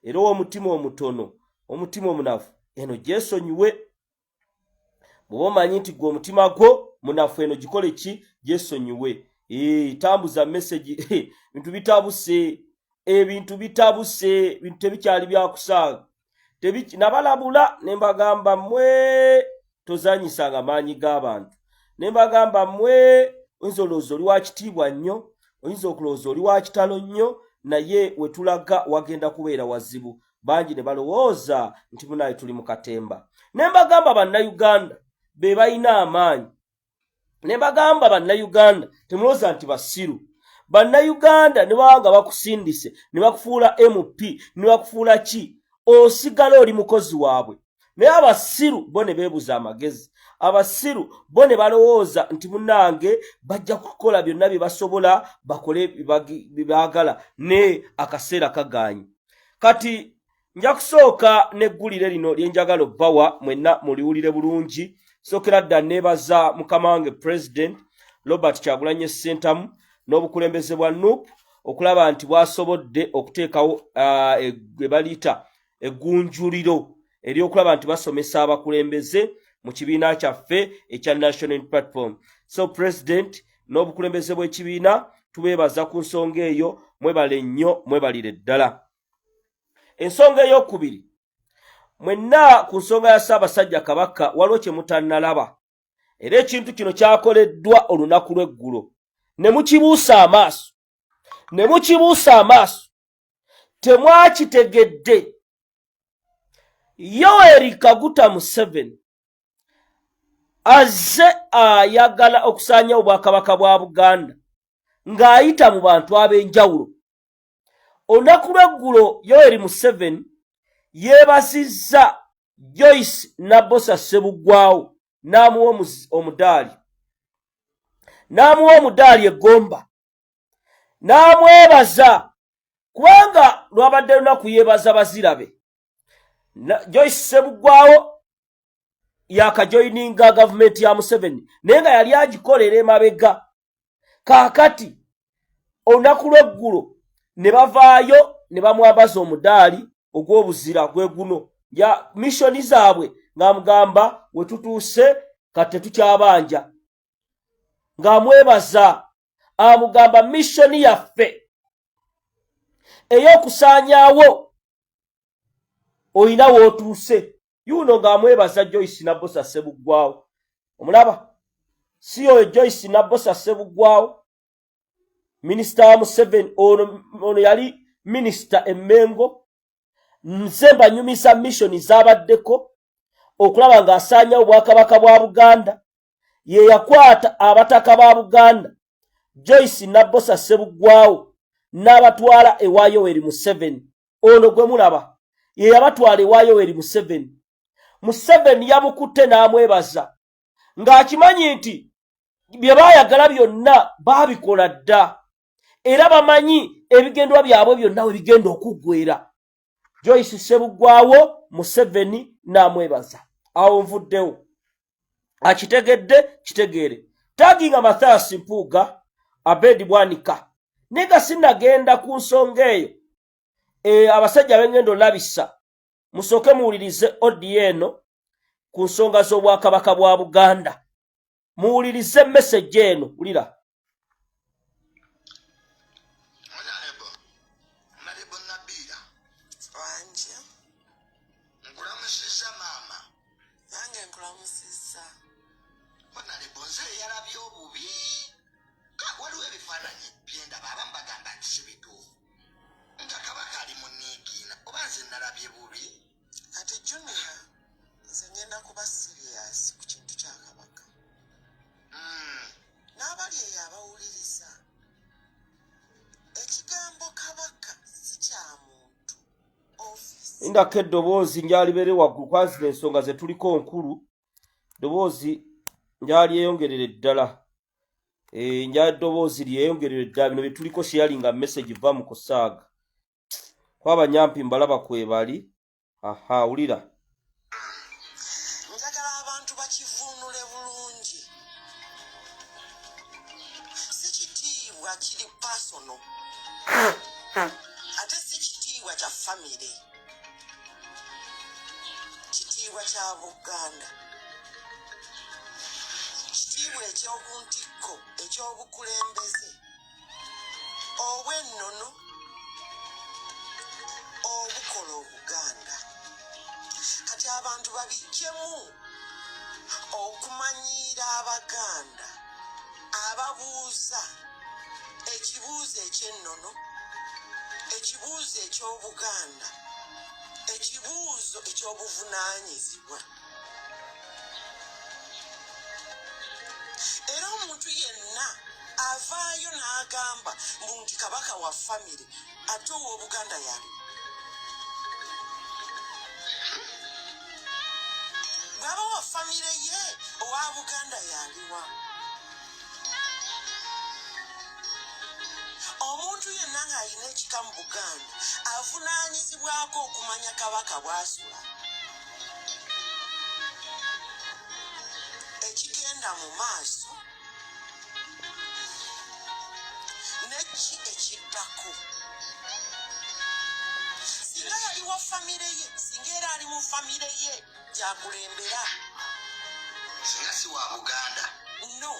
era omutima omutono omutima omunafu eno gyesonyiwe. Bw'oba omanyi nti gwe omutima gwo munafu eno gikole ki gyesonyiwe. Tambuza message bintu bitabuse bintu tebikyali byakusaaga nabalabula nembagamba mwe tozanyisanga maanyi g'abantu nembagamba mwe oyinza olowooza oli wakitiibwa nnyo oyinza okulowooza oli wakitalo nnyo naye wetulaga wagenda kubeera wazibu. Bangi ne balowooza nti munaye tuli mu katemba. Nembagamba bannayuganda be balina amaanyi nembagamba bannayuganda temulowooza nti basiru. Bannayuganda ne bawanga bakusindise ne bakufuula MP ne bakufuula ki osigala oli mukozi waabwe. Naye abasiru bo ne beebuza amagezi. Abasiru bo ne balowooza nti munnange bajja kukola byonna bye basobola bakole bye baagala ne akaseera kagaanyi. Kati nja kusooka n'eggulire lino lye njagala obbawa mwenna muliwulire bulungi. Sookera dda neebaza mukama wange President Robert Kyagulanyi Ssentamu n'obukulembeze bwa NUP okulaba nti bwasobodde okuteekawo gwe baliyita eggunjuliro eryokulaba nti basomesa abakulembeze mu kibiina kyaffe ekya National Unity Platform. So President n'obukulembeze bw'ekibiina tubeebaza ku nsonga eyo, mwebale nnyo mwebalire ddala. Ensonga ey'okubiri, mwenna ku nsonga ya Ssaabasajja Kabaka waliwo kye mutannalaba era ekintu kino kyakoleddwa olunaku lw'eggulo ne mukibuusa amaaso temwakitegedde. Yoweri Kaguta Museveni azze ayagala okusaanya obwakabaka bwa Buganda ng'ayita mu bantu ab'enjawulo. Olunaku lw'eggulo Yoweri Museveni yeebazizza Joyce Nabbosa Ssebuggwawo n'amuwa omudaali eggomba n'amwebaza kubanga lwabadde lunaku yeebaza bazirabe. Joyce Ssebuggwawo yakajoyininga gavumenti ya Museveni naye nga yali agikolera emabega. Kaakati olunaku lw'eggulo ne bavaayo ne bamwambaza omudaali ogw'obuzira gwe guno ya missoni zaabwe ng'amugamba we tutuuse kati tetukyabanja, ng'amwebaza amugamba missoni yaffe ey'okusaanyaawo oyina w'otuuse. Yuno ng'amwebaza Joyce Nabbosa Ssebuggwawo. Omulaba si oyo Joyce Nabbosa Ssebuggwawo minisita wa Museveni, ono yali minisita Emmengo. Nze mbanyumisa missoni z'abaddeko okulaba ng'asaanya obwakabaka bwa Buganda. Ye yakwata abataka ba Buganda Joyce Nabbosa Ssebuggwawo n'abatwala ewa Yoweri Museveni. Ono gwe mulaba ye yabatwala ewa Yoweri Museveni. Museveni yamukutte n'amwebaza ng'akimanyi nti bye baayagala byonna baabikola dda era bamanyi ebigendwa byabwe byonna we bigenda okuggwera. Joyce Ssebuggwawo Museveni n'amwebaza. Awo nvuddewo akitegedde kitegeere. Taginga Mathias Mpuuga Abedi Bwanika nenga sinnagenda ku nsonga eyo. Abasajja b'engendo labisa musooke muwulirize audio eno ku nsonga z'obwakabaka bwa Buganda. Muwulirize message eno. Wulira. Indako eddoboozi njalibeere waggulu kwazira ensonga ze tuliko nkulu. Ddoboozi njali eyongerere ddala. Njali eddoboozi lyeyongerere ddala. Bino bye tuliko sharinga message va mu kusaaga. Kwaba nyampi mbalaba kwebali. Aha, wulira. Njagala abantu bakivuunule bulungi. Si kitiibwa kiri personal. Ate si kitiibwa kya famire kitiibwa kya Buganda kitiibwa eky'obuntikko eky'obukulembeze obw'ennono obukola Obuganda kati abantu babijjemu okumanyiira Abaganda ababuuza ekibuuzo eky'ennono ekibuuzo eky'Obuganda ekibuuzo eky'obuvunaanyizibwa era omuntu yenna avaayo n'agamba nti kabaka wa famire ate ow'Obuganda yali bw'aba wa famire ye owa Buganda yaliwa omuntu yenna ng'alina ekika mu Buganda avunaanyizibwako okumanya kabaka bw'asula ekigenda mu maaso neki ekiddako singa yali wa famire ye singa era ali mu famire ye gyakulembera singa si wa Buganda no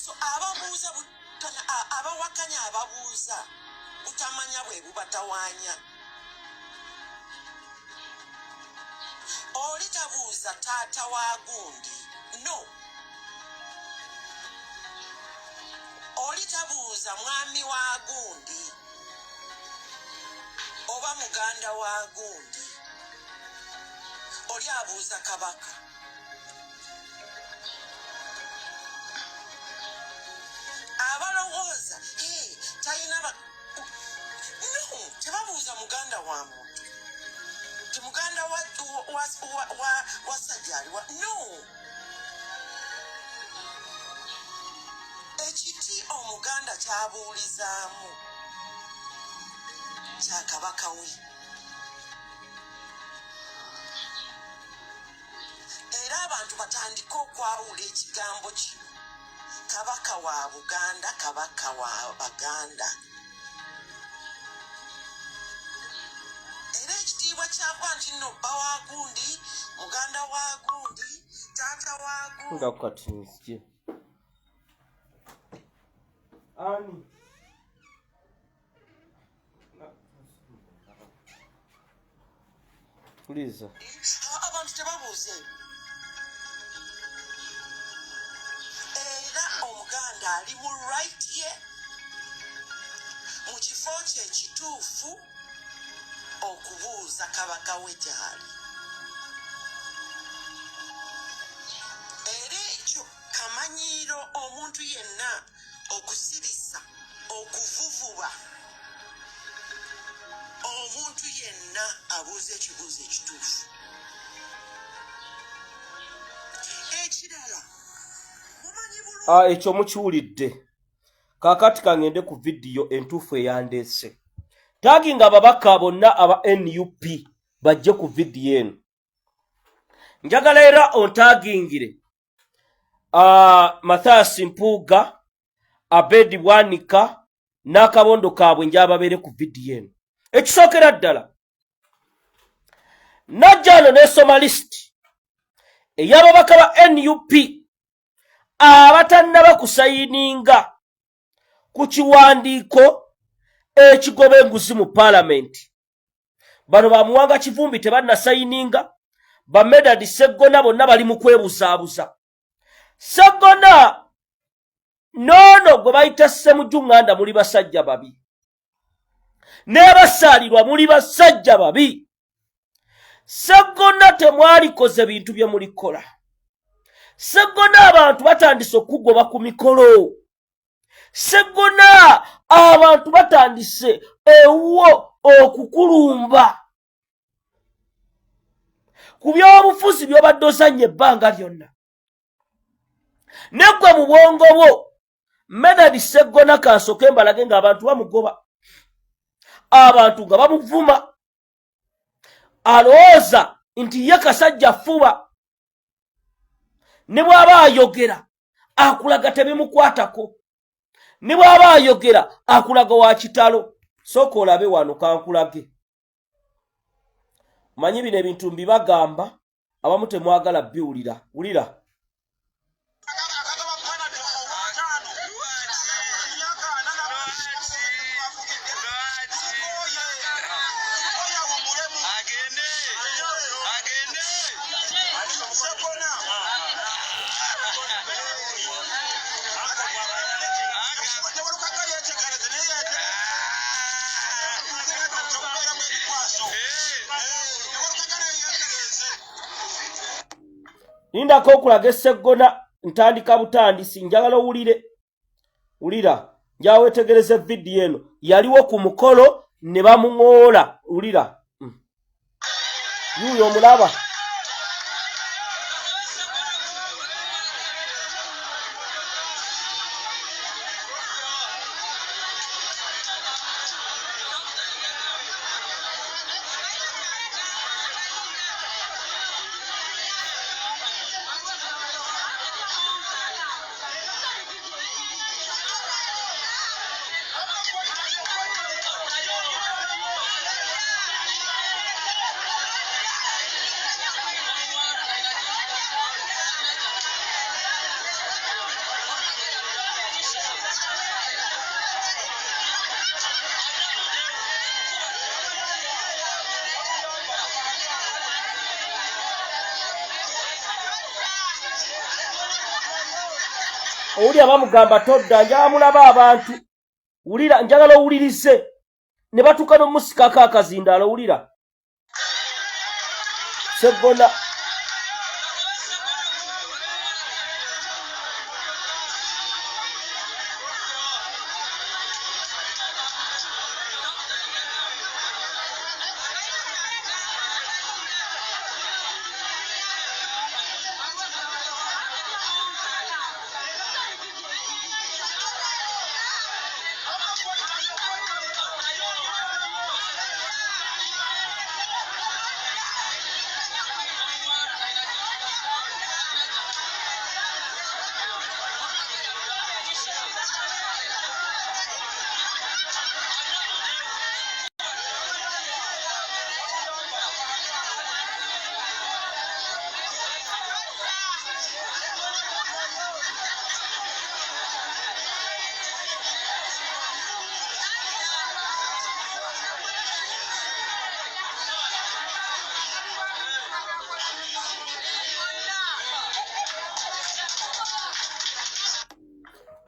so ababuuza abawakanya ababuuza butamanya bwe bubatawaanya oli tabuuza taata wa gundi no oli tabuuza mwami wa gundi oba muganda wa gundi oli abuuza kabaka abalowooza talina no tebabuuza muganda wa muntu ti muganda wa sajja aliwa no ekiti omuganda kyabuulizaamu kya kabaka we era abantu batandika okwawula ekigambo kino kabaka wa Buganda kabaka wa Baganda era ekitiibwa kyava nti nno bba wa gundi muganda wa gundi taata wa gundi ngakatinzye ani please abantu tebabuuze era omuganda ali mu right ye mu kifo kye ekituufu okubuuza kabaka we gyali era ekyo kamanyiiro omuntu yenna okusirisa okuvuvuba omuntu yenna abuuza ekibuuzo ekituufu ekirala ekyo mukiwulidde kaakati kangende ku vidiyo entuufu eyandeese taginga ababaka bonna aba NUP bajje ku vidiyo eno njagala era ontagingire Mathias Mpuuga Abedi Bwanika n'akabondo kaabwe njababeere ku vidiyo eno ekisookera ddala najjano ne Somalist ey'ababaka ba NUP abatannaba kusayininga ku kiwandiiko ekigoba enguzi mu paalamenti bano bamuwanga Kivumbi tebannasayininga ba Medad Sseggona bonna bali mu kwebuzaabuza Sseggona noono gwe bayita Ssemujjuŋŋanda muli basajja babi n'abasaalirwa muli basajja babi Sseggona temwalikoze bintu bye mulikola Sseggona abantu batandise okugoba ku mikolo Sseggona abantu batandise ewuwo okukulumba ku byobufuzi by'obadde ozannya ebbanga lyonna neggwe mu bwongo bwo Medad Sseggona kansooke mbalage ng'abantu bamugoba abantu nga bamuvuma alowooza nti ye kasajja fuba ne bw'aba ayogera akulaga tebimukwatako ne bw'aba ayogera akulaga wa kitalo sooka olabe wano kankulage. Manyi bino ebintu mbibagamba abamu temwagala biwulira. Wulira. Lindako okulaga Sseggona ntandika butandisi njagala owulire. Wulira. Njawe wetegereze vidiyo eno. Yaliwo ku mukolo ne bamuŋoola. Wulira. Yuyo omulaba. Owulira bamugamba todda njagala mulaba abantu. Wulira njagala owulirize. Ne batuuka n'omusikako akazindaalo. Wulira. Sseggona.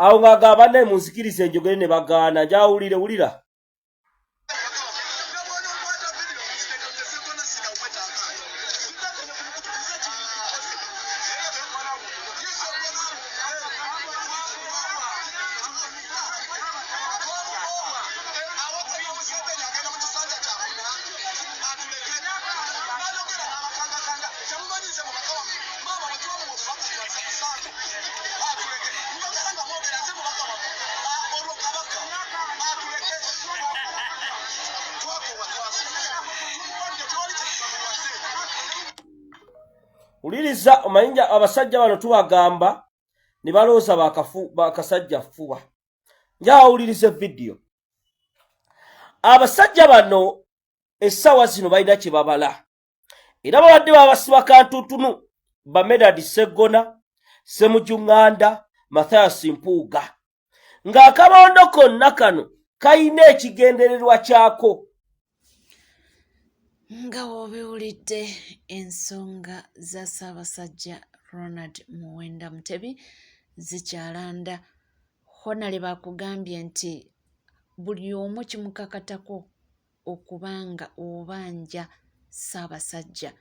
Awo ng'agamba naye munzikirize njogere ne bagaana. Njawulire. Wulira. Uliriza omanyinja abasajja bano tubagamba ne balooza bakasajja fuwa. Njawulirize vidiyo. Abasajja bano essaawa zino balina kye babala. Era babadde babasiba kantutunu ba Medard Sseggona, Ssemujjuŋŋanda, Mathias Mpuuga. Ng'akabondo konna kano kayina ekigendererwa kyako. Nga wobiwulidde ensonga za Ssaabasajja Ronald Muwenda Mutebi zikyalanda. Honale bakugambye nti buli omu kimukakatako okubanga obanja Ssaabasajja,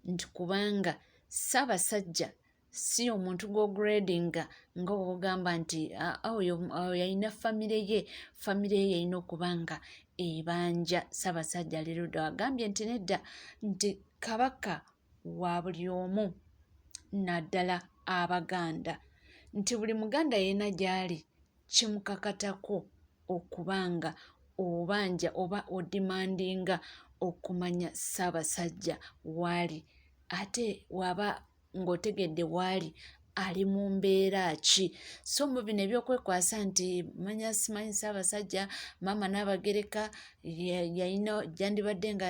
nti kubanga Ssaabasajja si omuntu gw'ogradinga nga ogamba nti oyo yalina famire ye yalina okubanga ebanja Ssaabasajja. Leero agambye nti nedda, nti Kabaka wa buli omu naddala Abaganda, nti buli Muganda yenna gy'ali kimukakatako okubanga obanja oba odimandinga okumanya Ssaabasajja waali, ate waba ng'otegedde waali ali mu mbeera ki? So mu bino ebyokwekwasa nti manya simanyi Ssaabasajja maama Nnabagereka yalina gyandibadde nga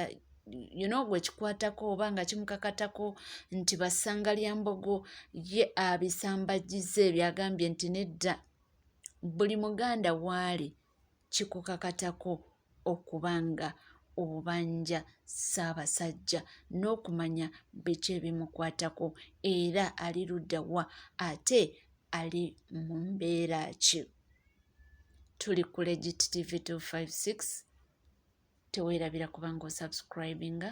gwe kikwatako oba nga kimukakatako nti Bassangalyambogo ye abisambajjiza ebyagambye nti nedda buli muganda waali kikukakatako okubanga obanja Ssaabasajja n'okumanya biki ebimukwatako era ali ludda wa ate ali mu mbeera ki? Tuli ku Legit TV 256. Teweerabira kubanga osubscribinga,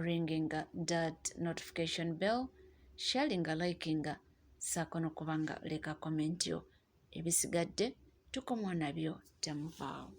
ringinga that notification bell, sharinga, likinga, saako n'okubanga leka comment yo. Ebisigadde tukomwa nabyo temuvaawo.